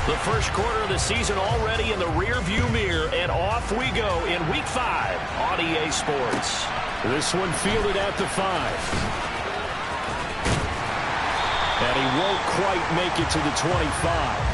The first quarter of the season already in the rear-view mirror, and off we go in Week 5 on EA Sports. This one fielded at the 5. And he won't quite make it to the 25.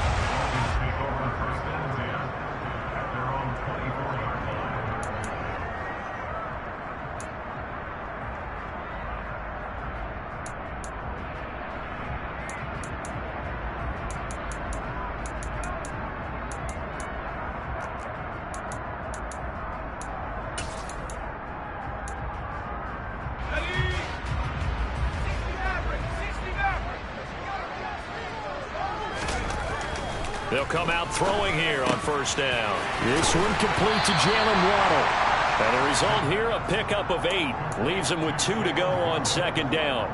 They'll come out throwing here on first down. This one complete to Jalen Waddle. And the result here, a pickup of 8. Leaves them with 2 to go on second down.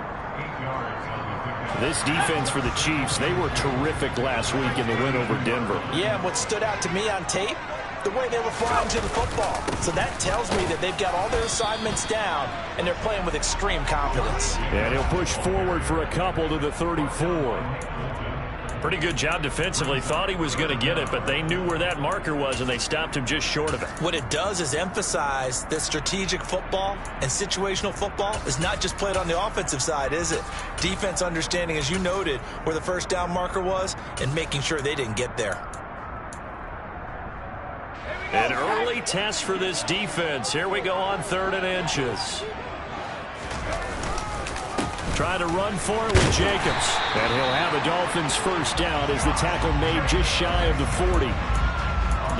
This defense for the Chiefs, they were terrific last week in the win over Denver. Yeah, and what stood out to me on tape, the way they were flying to the football. So that tells me that they've got all their assignments down, and they're playing with extreme confidence. And he'll push forward for a couple to the 34. Pretty good job defensively. Thought he was going to get it, but they knew where that marker was, and they stopped him just short of it. What it does is emphasize that strategic football and situational football is not just played on the offensive side, is it? Defense understanding, as you noted, where the first down marker was and making sure they didn't get there. An early test for this defense. Here we go on 3rd and inches. Trying to run for it with Jacobs. And he'll have a Dolphins first down as the tackle made just shy of the 40.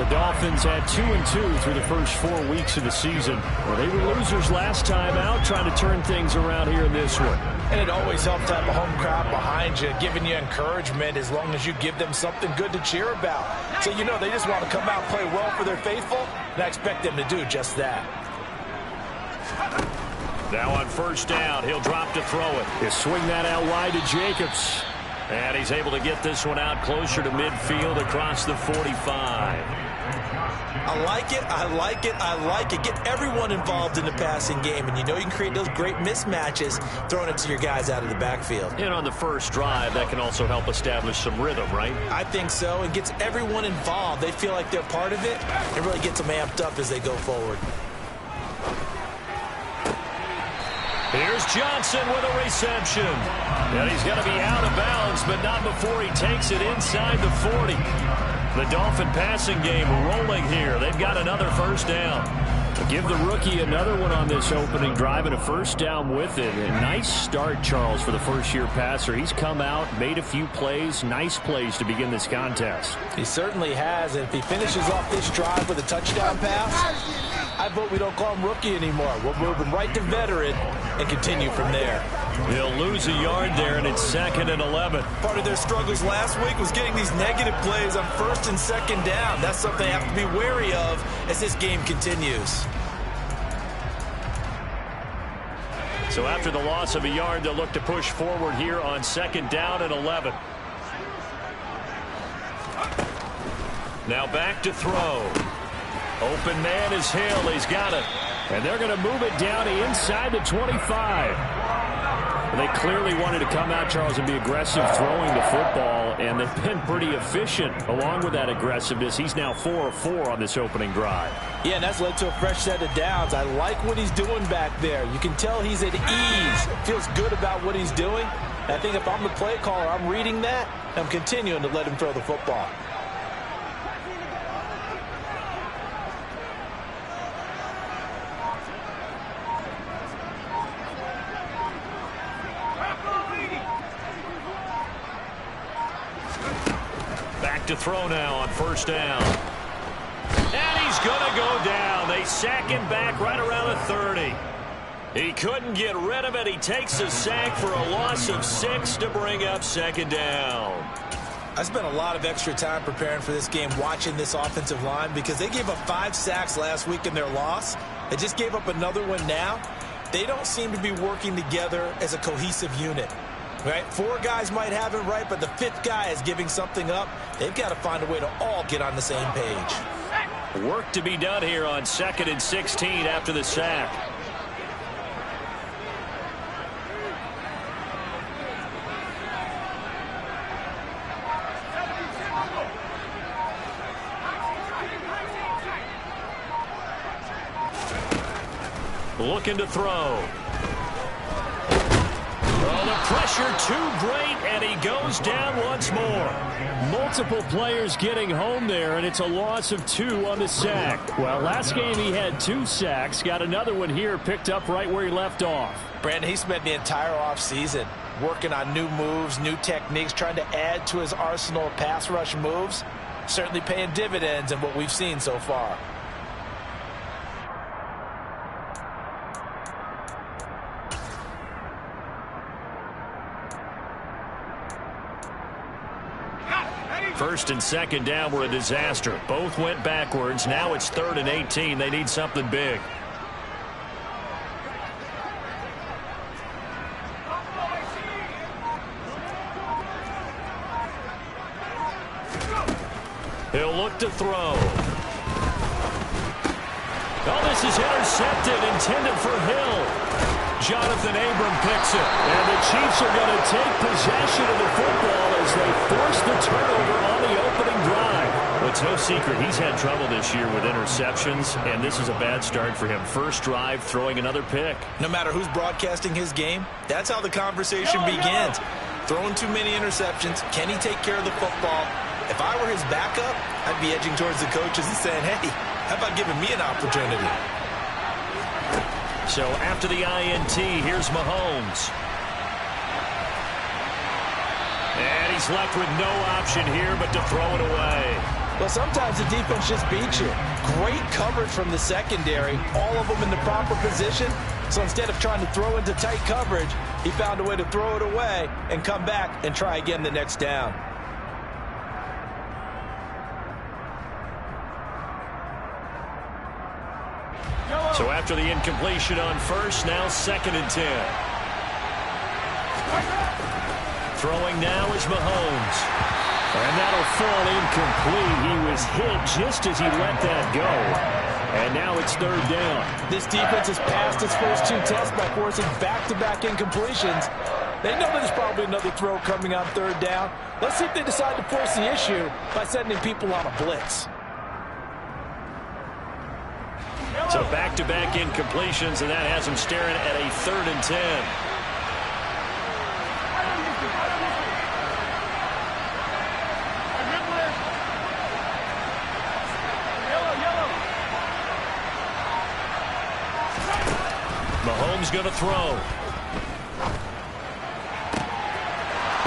The Dolphins had 2-2 through the first 4 weeks of the season. Well, they were losers last time out, trying to turn things around here in this one. And it always helps to have a home crowd behind you, giving you encouragement as long as you give them something good to cheer about. So you know they just want to come out and play well for their faithful, and I expect them to do just that. Now on first down, he'll drop to throw it. He'll swing that out wide to Jacobs. And he's able to get this one out closer to midfield across the 45. I like it, I like it, I like it. Get everyone involved in the passing game, and you know you can create those great mismatches throwing it to your guys out of the backfield. And on the first drive, that can also help establish some rhythm, right? I think so. It gets everyone involved. They feel like they're part of it. It really gets them amped up as they go forward. Here's Johnson with a reception. And he's going to be out of bounds, but not before he takes it inside the 40. The Dolphin passing game rolling here. They've got another first down. Give the rookie another one on this opening drive and a first down with it. A nice start, Charles, for the first-year passer. He's come out, made a few plays, nice plays to begin this contest. He certainly has, and if he finishes off this drive with a touchdown pass, I vote we don't call him rookie anymore. We'll move him right to veteran and continue from there. He'll lose a yard there, and it's 2nd and 11. Part of their struggles last week was getting these negative plays on 1st and 2nd down. That's something they have to be wary of as this game continues. So after the loss of a yard, they'll look to push forward here on 2nd down and 11. Now back to throw. Open man is Hill. He's got it. And they're going to move it down inside the 25. They clearly wanted to come out, Charles, and be aggressive throwing the football, and they've been pretty efficient along with that aggressiveness. He's now 4 of 4 on this opening drive. Yeah, and that's led to a fresh set of downs. I like what he's doing back there. You can tell he's at ease. Feels good about what he's doing. And I think if I'm the play caller, I'm reading that, and I'm continuing to let him throw the football. To throw now on first down. And he's going to go down. They sack him back right around the 30. He couldn't get rid of it. He takes a sack for a loss of 6 to bring up 2nd down. I spent a lot of extra time preparing for this game, watching this offensive line, because they gave up 5 sacks last week in their loss. They just gave up another one now. They don't seem to be working together as a cohesive unit. Right? 4 guys might have it right, but the 5th guy is giving something up. They've got to find a way to all get on the same page. Work to be done here on 2nd and 16 after the sack. Looking to throw. Oh, the pressure too great, and he goes down once more. Multiple players getting home there, and it's a loss of 2 on the sack. Well, last game he had 2 sacks. Got another one here, picked up right where he left off. Brandon, he spent the entire offseason working on new moves, new techniques, trying to add to his arsenal of pass rush moves. Certainly paying dividends in what we've seen so far. First and second down were a disaster. Both went backwards. Now it's 3rd and 18. They need something big. He'll look to throw. Oh, this is intercepted, intended for Hill. Jonathan Abram picks it. And the Chiefs are going to take possession of the football as they force the turnover on the opening drive. Well, it's no secret he's had trouble this year with interceptions, and this is a bad start for him. First drive, throwing another pick. No matter who's broadcasting his game, that's how the conversation begins. Throwing too many interceptions. Can he take care of the football? If I were his backup, I'd be edging towards the coaches and saying, hey, how about giving me an opportunity? So after the INT, here's Mahomes. And he's left with no option here but to throw it away. Well, sometimes the defense just beats you. Great coverage from the secondary, all of them in the proper position. So instead of trying to throw into tight coverage, he found a way to throw it away and come back and try again the next down. So after the incompletion on first, now 2nd and 10. Throwing now is Mahomes. And that'll fall incomplete. He was hit just as he let that go. And now it's 3rd down. This defense has passed its first 2 tests by forcing back-to-back incompletions. They know there's probably another throw coming on 3rd down. Let's see if they decide to force the issue by sending people on a blitz. So back-to-back incompletions, and that has him staring at a 3rd and 10. Mahomes going to throw.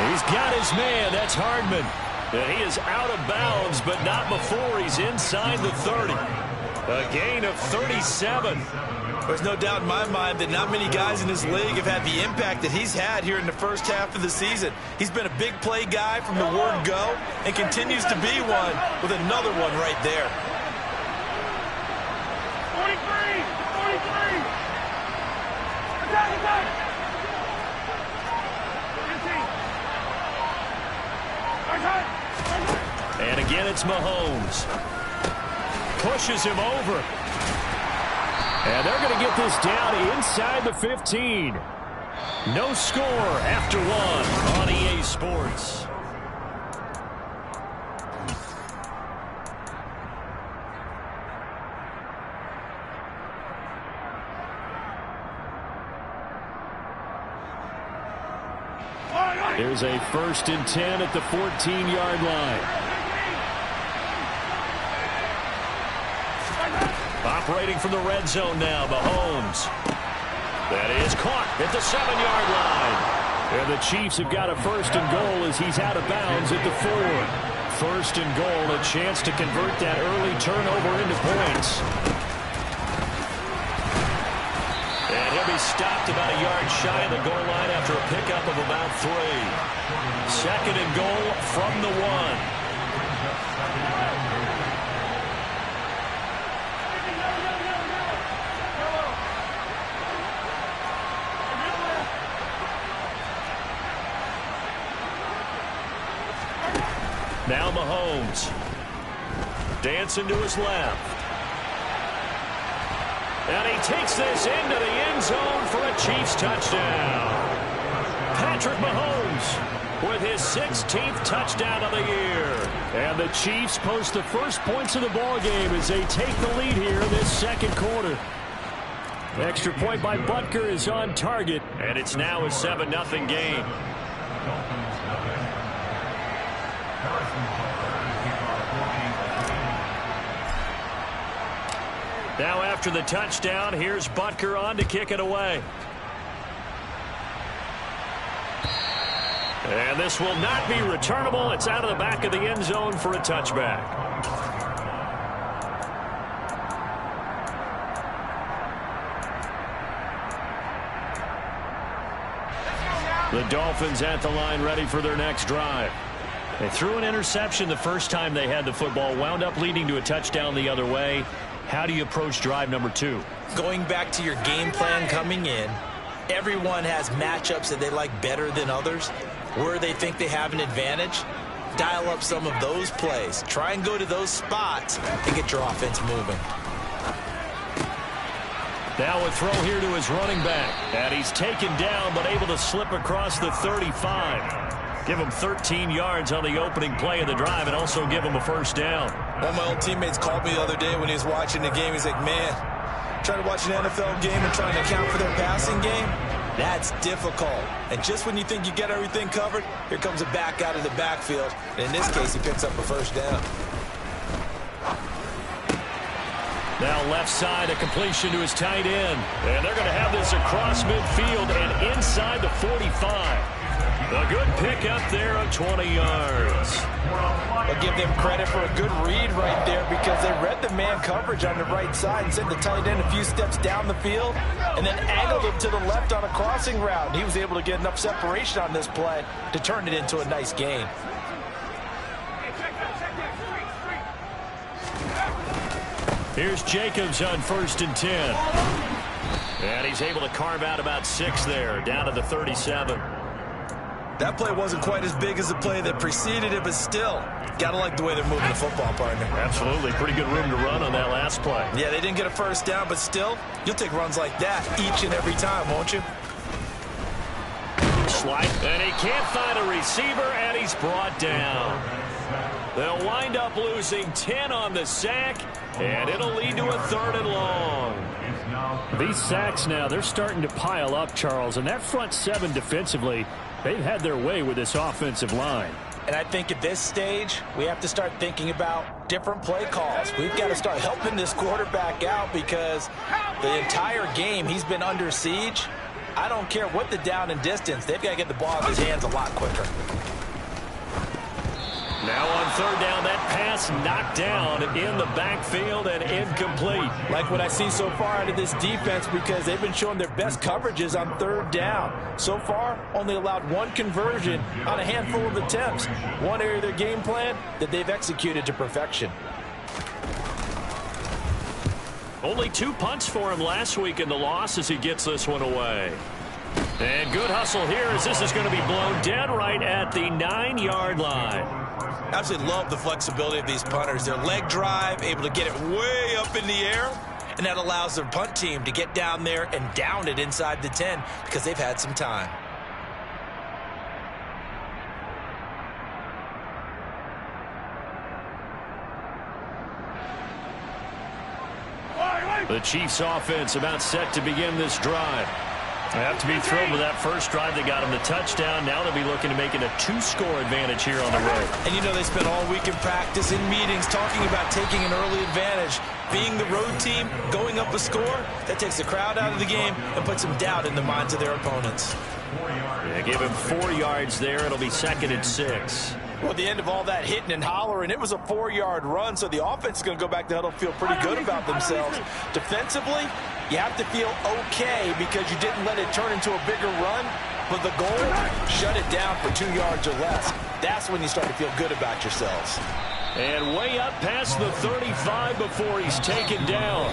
He's got his man. That's Hardman. And he is out of bounds, but not before he's inside the 30. A gain of 37. There's no doubt in my mind that not many guys in this league have had the impact that he's had here in the first half of the season. He's been a big play guy from the word go and continues to be one with another one right there. 43! 43! Attack, attack! 15! And again, it's Mahomes. Pushes him over. And they're going to get this down inside the 15. No score after 1 on EA Sports. There's a 1st and 10 at the 14-yard line. Operating from the red zone now, Mahomes. That is caught at the 7-yard line. And the Chiefs have got a 1st and goal as he's out of bounds at the 4. 1st and goal, a chance to convert that early turnover into points. And he'll be stopped about a yard shy of the goal line after a pickup of about 3. 2nd and goal from the 1. Now Mahomes. Dancing to his left. And he takes this into the end zone for a Chiefs touchdown. Patrick Mahomes with his 16th touchdown of the year. And the Chiefs post the first points of the ball game as they take the lead here in this 2nd quarter. Extra point by Butker is on target. And it's now a 7-0 game. Now after the touchdown, here's Butker on to kick it away. And this will not be returnable. It's out of the back of the end zone for a touchback. The Dolphins at the line ready for their next drive. They threw an interception the first time they had the football, wound up leading to a touchdown the other way. How do you approach drive number 2? Going back to your game plan coming in, everyone has matchups that they like better than others, where they think they have an advantage. Dial up some of those plays. Try and go to those spots and get your offense moving. Now a throw here to his running back. And he's taken down but able to slip across the 35. Give him 13 yards on the opening play of the drive and also give him a first down. One of my old teammates called me the other day when he was watching the game. He's like, man, trying to watch an NFL game and trying to account for their passing game, that's difficult. And just when you think you get everything covered, here comes a back out of the backfield. And in this case, he picks up a first down. Now left side, a completion to his tight end. And they're going to have this across midfield and inside the 45. A good pickup there of 20 yards. I'll give them credit for a good read right there because they read the man coverage on the right side and sent the tight end a few steps down the field and then angled him to the left on a crossing route. And he was able to get enough separation on this play to turn it into a nice gain. Here's Jacobs on 1st and 10. And he's able to carve out about 6 there, down to the 37. That play wasn't quite as big as the play that preceded it, but still, got to like the way they're moving the football, partner. Absolutely. Pretty good room to run on that last play. Yeah, they didn't get a first down, but still, you'll take runs like that each and every time, won't you? Slide, and he can't find a receiver, and he's brought down. They'll wind up losing 10 on the sack, and it'll lead to a 3rd and long. These sacks now, they're starting to pile up, Charles, and that front 7 defensively, they've had their way with this offensive line. And I think at this stage, we have to start thinking about different play calls. We've got to start helping this quarterback out because the entire game he's been under siege. I don't care what the down and distance. They've got to get the ball in his hands a lot quicker. Now on 3rd down, that pass knocked down in the backfield and incomplete. Like what I see so far out of this defense because they've been showing their best coverages on 3rd down. So far, only allowed 1 conversion on a handful of attempts. One area of their game plan that they've executed to perfection. Only 2 punts for him last week in the loss as he gets this one away. And good hustle here as this is going to be blown dead right at the 9-yard line. Absolutely love the flexibility of these punters. Their leg drive, able to get it way up in the air, and that allows their punt team to get down there and down it inside the 10 because they've had some time. The Chiefs offense about set to begin this drive. They have to be thrilled with that first drive. They got them the touchdown. Now they'll be looking to make it a 2-score advantage here on the road. And you know they spent all week in practice, in meetings, talking about taking an early advantage. Being the road team, going up a score, that takes the crowd out of the game and puts some doubt in the minds of their opponents. Yeah, give him 4 yards there. It'll be 2nd and 6. Well, at the end of all that hitting and hollering, it was a 4-yard run, so the offense is going to go back to huddle and feel pretty good about themselves. Defensively, you have to feel okay because you didn't let it turn into a bigger run, but the goal, shut it down for 2 yards or less. That's when you start to feel good about yourselves. And way up past the 35 before he's taken down.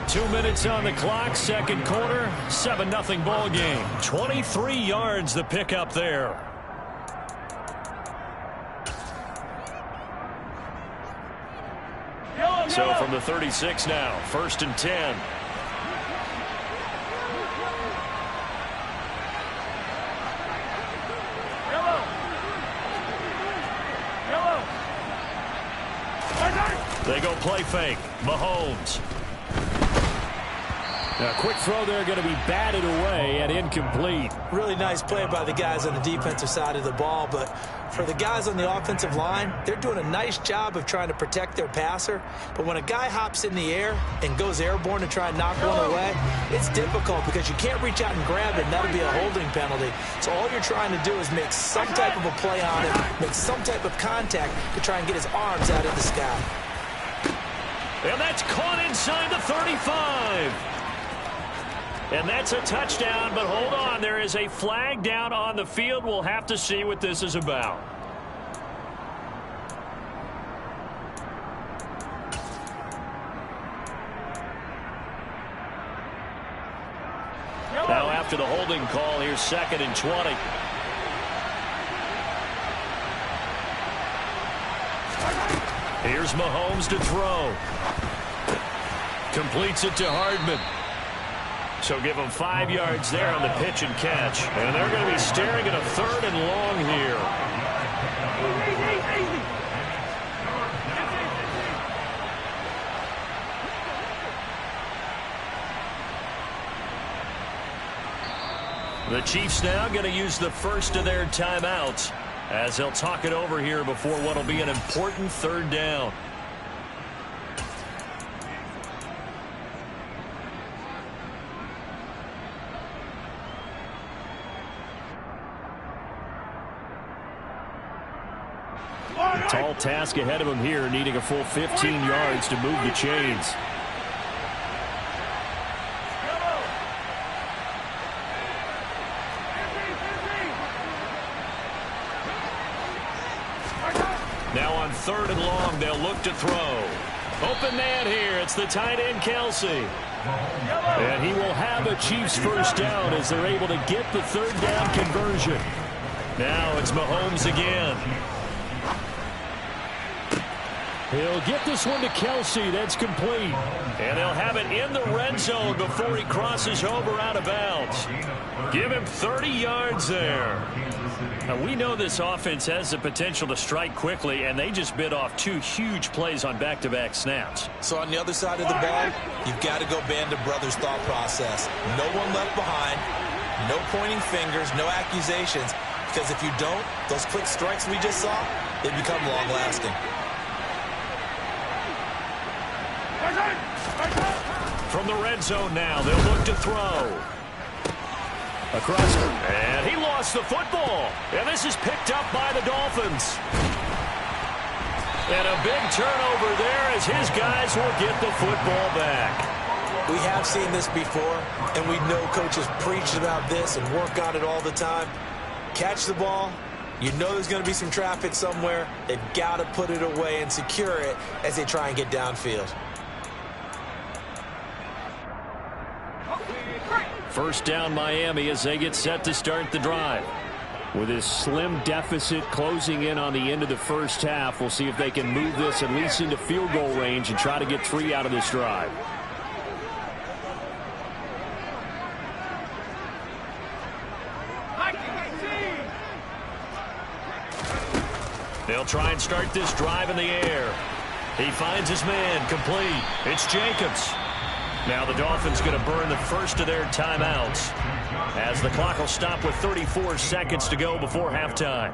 2 minutes on the clock, 2nd quarter, 7-0 ball game. 23 yards the pickup there. So from the 36 now, 1st and 10. They go play fake. Mahomes. A quick throw there going to be batted away and incomplete. Really nice play by the guys on the defensive side of the ball, but for the guys on the offensive line, they're doing a nice job of trying to protect their passer. But when a guy hops in the air and goes airborne to try and knock one away, it's difficult because you can't reach out and grab it, and that'll be a holding penalty. So all you're trying to do is make some type of a play on it, make some type of contact to try and get his arms out of the sky. And that's caught inside the 35. And that's a touchdown, but hold on. There is a flag down on the field. We'll have to see what this is about. Now after the holding call, here's 2nd and 20. Here's Mahomes to throw. Completes it to Hardman. So give them 5 yards there on the pitch and catch. And they're going to be staring at a 3rd and long here. The Chiefs now going to use the first of their timeouts as they'll talk it over here before what will be an important 3rd down. Tall task ahead of him here, needing a full 15 yards to move the chains. Now on 3rd and long, they'll look to throw. Open man here. It's the tight end, Kelsey. And he will have a Chiefs first down as they're able to get the 3rd down conversion. Now it's Mahomes again. He'll get this one to Kelsey. That's complete. And they'll have it in the red zone before he crosses over out of bounds. Give him 30 yards there. Now, we know this offense has the potential to strike quickly, and they just bit off 2 huge plays on back-to-back snaps. So on the other side of the ball, you've got to go band of brothers thought process. No one left behind, no pointing fingers, no accusations, because if you don't, those quick strikes we just saw, they become long-lasting. From the red zone now, they'll look to throw. Across, and he lost the football. And this is picked up by the Dolphins. And a big turnover there as his guys will get the football back. We have seen this before, and we know coaches preach about this and work on it all the time. Catch the ball. You know there's going to be some traffic somewhere. They've got to put it away and secure it as they try and get downfield. First down Miami as they get set to start the drive. With this slim deficit closing in on the end of the first half, we'll see if they can move this at least into field goal range and try to get 3 out of this drive. They'll try and start this drive in the air. He finds his man, complete. It's Jacobs. Now the Dolphins going to burn the first of their timeouts as the clock will stop with 34 seconds to go before halftime.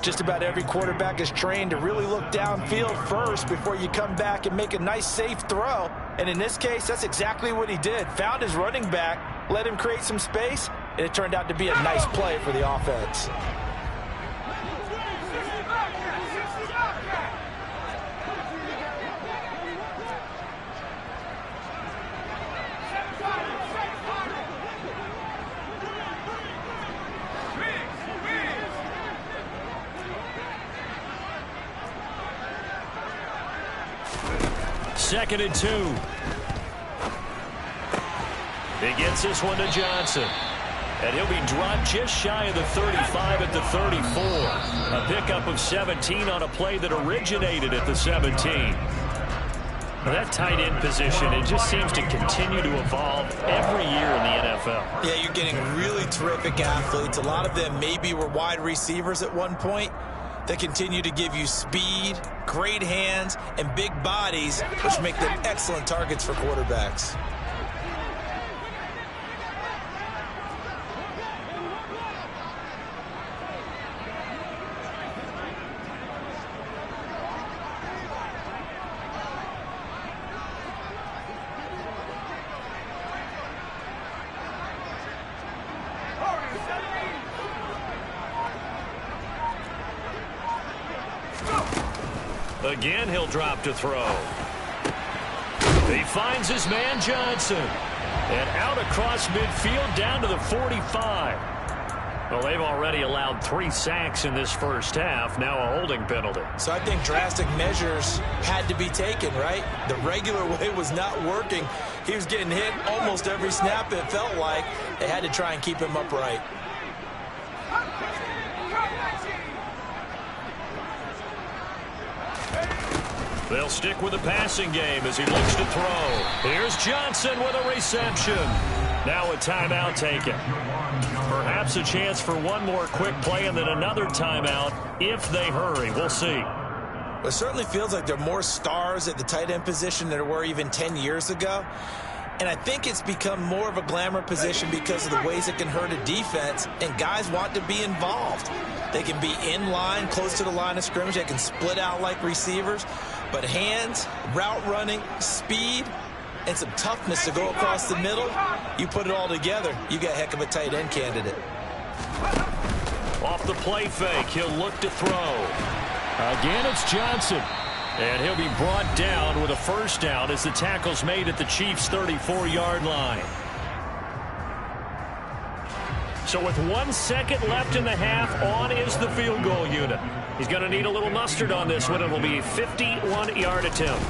Just about every quarterback is trained to really look downfield first before you come back and make a nice, safe throw. And in this case, that's exactly what he did. Found his running back, let him create some space, and it turned out to be a nice play for the offense. Second and 2. He gets this one to Johnson. And he'll be dropped just shy of the 35 at the 34. A pickup of 17 on a play that originated at the 17. That tight end position, it just seems to continue to evolve every year in the NFL. Yeah, you're getting really terrific athletes. A lot of them maybe were wide receivers at one point. They continue to give you speed, great hands, and big bodies, which make them excellent targets for quarterbacks. Again, he'll drop to throw. He finds his man Johnson. And out across midfield down to the 45. Well, they've already allowed 3 sacks in this first half. Now a holding penalty. So I think drastic measures had to be taken, right? The regular way was not working. He was getting hit almost every snap, it felt like. They had to try and keep him upright. They'll stick with the passing game as he looks to throw. Here's Johnson with a reception. Now a timeout taken. Perhaps a chance for one more quick play and then another timeout if they hurry. We'll see. It certainly feels like there are more stars at the tight end position than there were even 10 years ago. And I think it's become more of a glamour position because of the ways it can hurt a defense, and guys want to be involved. They can be in line, close to the line of scrimmage. They can split out like receivers. But hands, route running, speed, and some toughness to go across the middle, you put it all together, you got a heck of a tight end candidate. Off the play fake, he'll look to throw. Again, it's Johnson. And he'll be brought down with a first down as the tackle's made at the Chiefs' 34-yard line. So with 1 second left in the half, on is the field goal unit. He's going to need a little mustard on this one. It will be a 51-yard attempt.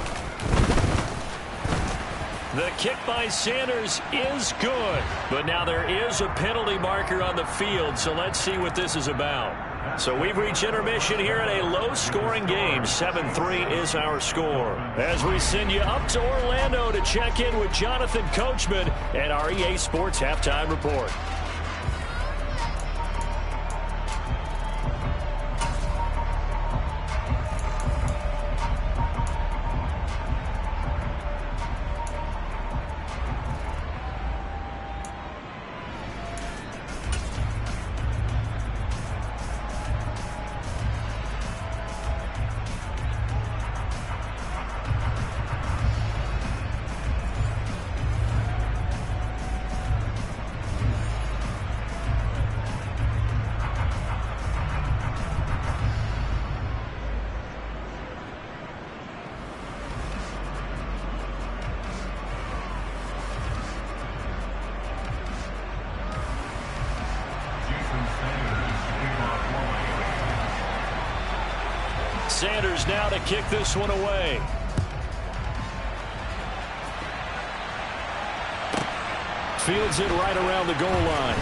The kick by Sanders is good. But now there is a penalty marker on the field, so let's see what this is about. So we've reached intermission here in a low-scoring game. 7-3 is our score. As we send you up to Orlando to check in with Jonathan Coachman and our EA Sports Halftime Report. Sanders now to kick this one away. Fields it right around the goal line.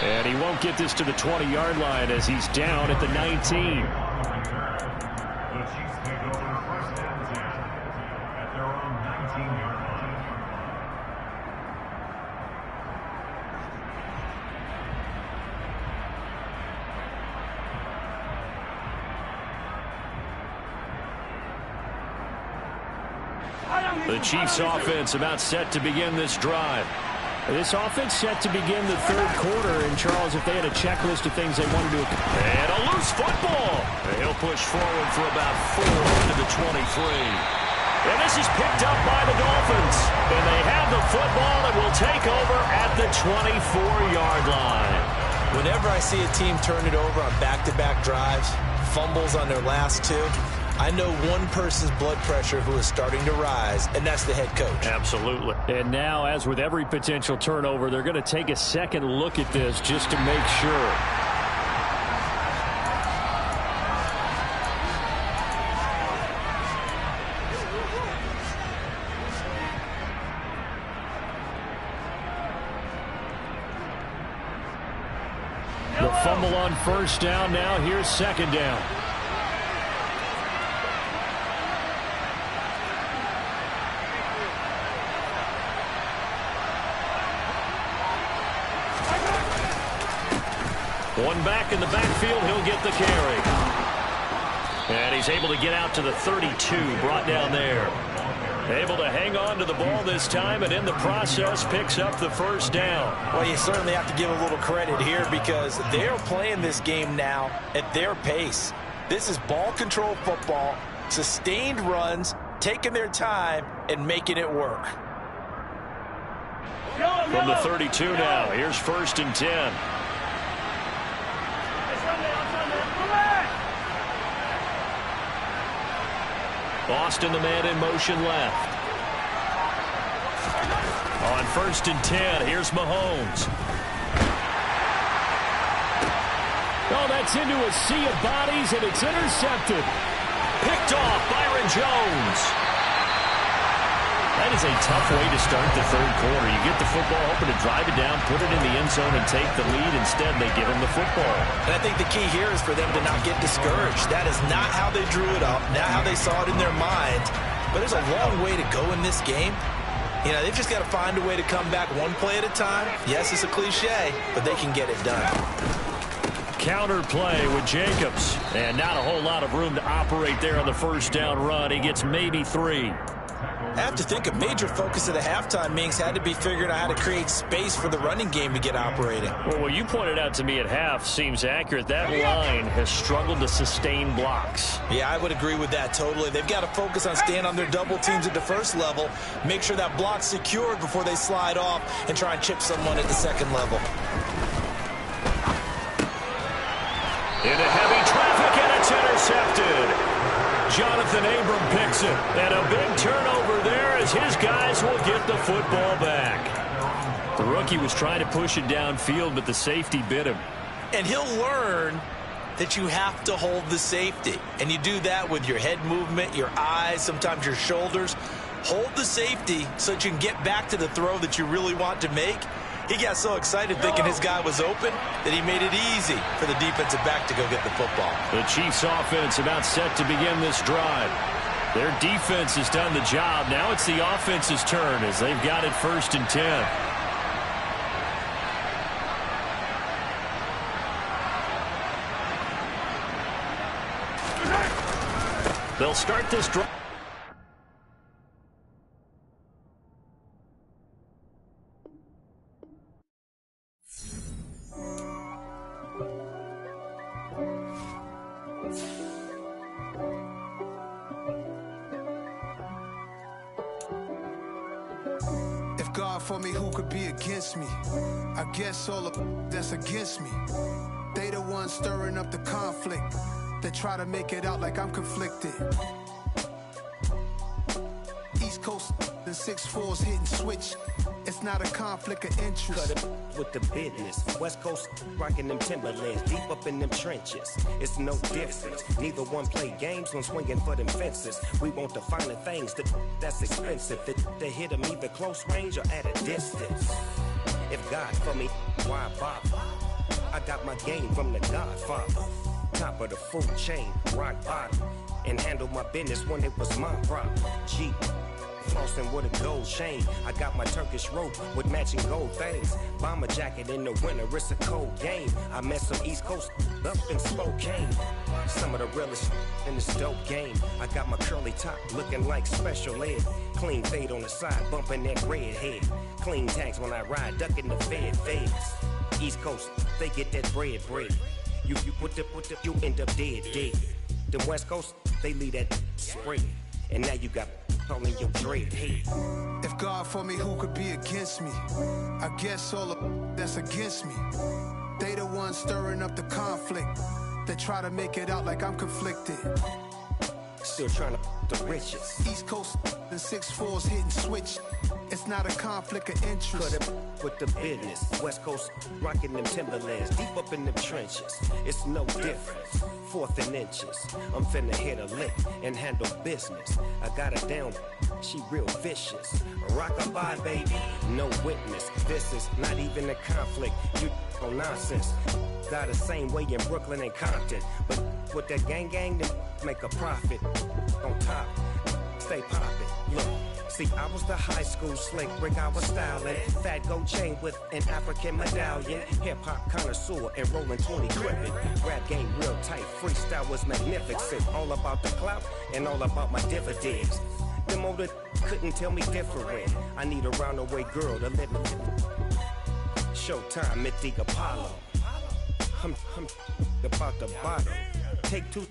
And he won't get this to the 20-yard line as he's down at the 19. The Chiefs offense about set to begin this drive. This offense set to begin the third quarter. And, Charles, if they had a checklist of things they wanted to... And a loose football. And he'll push forward for about 4 to the 23. And this is picked up by the Dolphins. And they have the football and will take over at the 24-yard line. Whenever I see a team turn it over on back-to-back drives, fumbles on their last 2, I know one person's blood pressure who is starting to rise, and that's the head coach. Absolutely. And now, as with every potential turnover, they're going to take a second look at this just to make sure. The fumble on first down. Now here's second down. One back in the backfield, he'll get the carry. And he's able to get out to the 32, brought down there. Able to hang on to the ball this time, and in the process picks up the first down. Well, you certainly have to give a little credit here because they're playing this game now at their pace. This is ball control football, sustained runs, taking their time, and making it work. From the 32 now, here's 1st and 10. Boston, the man in motion left. On 1st and 10, here's Mahomes. Oh, that's into a sea of bodies, and it's intercepted. Picked off, Byron Jones. That is a tough way to start the third quarter. You get the football, hoping to drive it down, put it in the end zone, and take the lead. Instead, they give him the football. And I think the key here is for them to not get discouraged. That is not how they drew it up, not how they saw it in their mind. But there's a long way to go in this game. You know, they've just got to find a way to come back one play at a time. Yes, it's a cliche, but they can get it done. Counter play with Jacobs. And not a whole lot of room to operate there on the first down run. He gets maybe 3. I have to think a major focus at a halftime means had to be figuring out how to create space for the running game to get operating. Well, what you pointed out to me at half seems accurate. That line has struggled to sustain blocks. Yeah, I would agree with that totally. They've got to focus on staying on their double teams at the first level, make sure that block's secured before they slide off and try and chip someone at the second level. Into heavy traffic, and it's intercepted. Jonathan Abram picks it. And a big turnover there as his guys will get the football back. The rookie was trying to push it downfield, but the safety bit him. And he'll learn that you have to hold the safety. And you do that with your head movement, your eyes, sometimes your shoulders. Hold the safety so that you can get back to the throw that you really want to make. He got so excited thinking his guy was open that he made it easy for the defensive back to go get the football. The Chiefs offense about set to begin this drive. Their defense has done the job. Now it's the offense's turn as they've got it 1st and 10. They'll start this drive. God for me, who could be against me? I guess all of that's against me. They the ones stirring up the conflict. They try to make it out like I'm conflicted. East Coast and 6'4's hitting switch. It's not a conflict of interest. Cut it with the business. West Coast rocking them Timberlands, deep up in them trenches. It's no difference. Neither one play games when swinging for them fences. We want the finer things that's expensive. They hit them either close range or at a distance. If God for me, why bother? I got my game from the Godfather. Top of the food chain, rock bottom. And handle my business when it was my problem. Jeep. Flossing with a gold chain. I got my Turkish rope with matching gold things. Bomber jacket in the winter, it's a cold game. I met some East Coast up in Spokane. Some of the realest in this dope game. I got my curly top looking like special ed. Clean fade on the side, bumping that red head. Clean tags when I ride, ducking the feds. East Coast, they get that bread. You you end up dead. Them West Coast, they leave that spread. And now you got only your dread head. If God for me, who could be against me? I guess all of that's against me. They the ones stirring up the conflict. They try to make it out like I'm conflicted. Still trying to the riches. East Coast and 6'4's hitting switch. It's not a conflict of interest. Cut it with the business. West Coast rocking them Timberlands, deep up in them trenches. It's no difference. 4th and inches. I'm finna hit a lick and handle business. I got her down, she real vicious. Rock-a-bye, baby, no witness. This is not even a conflict. You on nonsense. Got the same way in Brooklyn and Compton. But with that gang, then make a profit. On top, stay poppin'. Look. See, I was the high school slick brick, I was styling. Fat gold chain with an African medallion. Hip-hop connoisseur and rolling 20 gripping. Rap game real tight, freestyle was magnificent. All about the clout and all about my dividends. Them older couldn't tell me different. I need a roundaway girl to live in. Showtime at the Apollo. I'm about the bottle. Take 2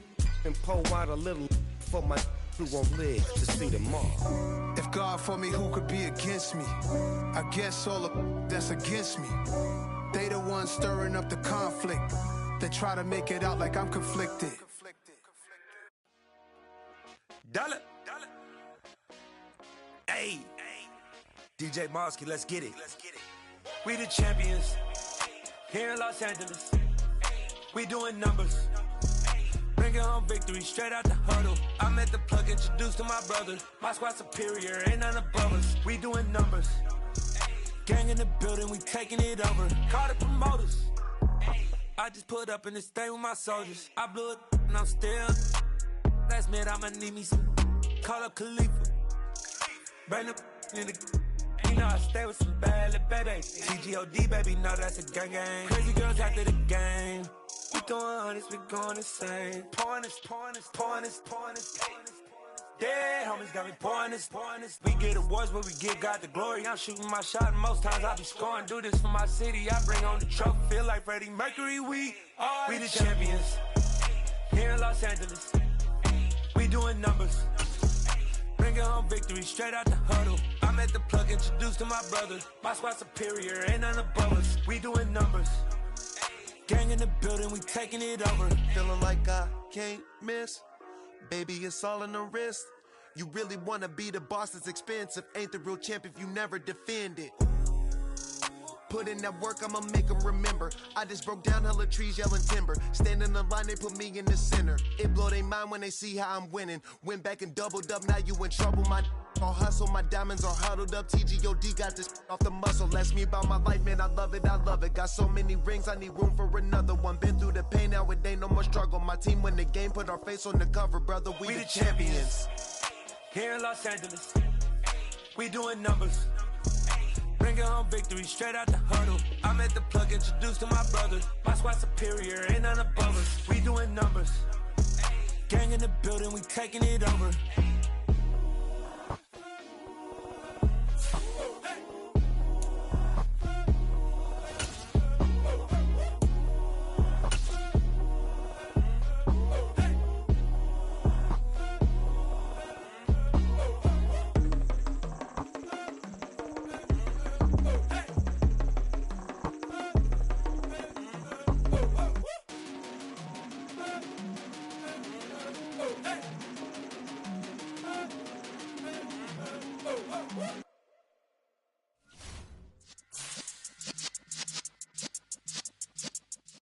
and pour out a little for my who won't live to see tomorrow. If God for me, who could be against me? I guess all of that's against me. They the ones stirring up the conflict. They try to make it out like I'm conflicted. Dale, Hey, DJ Mosky, let's get it. We the champions here in Los Angeles. We doing numbers. Bringing home victory straight out the huddle. I'm at the plug, introduced to my brother. My squad superior, ain't none above us. We doing numbers. Gang in the building, we taking it over. Call the promoters. I just put up in this thing with my soldiers. I blew it and I'm still. Last minute, I'ma need me some. Call up Khalifa. Bring the in the. You know I stay with some bad little baby. TGOD, baby, know that's a gang gang. Crazy girls after the game. We throwing hundreds, we going insane. Pouring this. Dead homies got me pouring this. We get awards, but we give God the glory. I'm shooting my shot, and most times I be scoring. Do this for my city, I bring on the trophy. Feel like Freddie Mercury, we the champions. Here in Los Angeles, we doing numbers. Bringing home victory straight out the huddle. I'm at the plug, introduced to my brother. My squad superior, ain't none above us. We doing numbers. Gang in the building, we taking it over. Feeling like I can't miss. Baby, it's all in the wrist. You really wanna be the boss, it's expensive. Ain't the real champ if you never defend it. Put in that work, I'ma make them remember. I just broke down hella trees, yelling timber. Stand in the line, they put me in the center. It blow their mind when they see how I'm winning. Went back and doubled up, now you in trouble. My all hustle, my diamonds are huddled up. TGOD got this off the muscle. Ask me about my life, man, I love it. Got so many rings, I need room for another one. Been through the pain, now it ain't no more struggle. My team win the game, put our face on the cover, brother. We the champions. Here in Los Angeles, we doing numbers. Bringing home victory straight out the huddle. I'm at the plug, introduced to my brother. My squad superior, ain't none above us. We doing numbers. Gang in the building, we taking it over.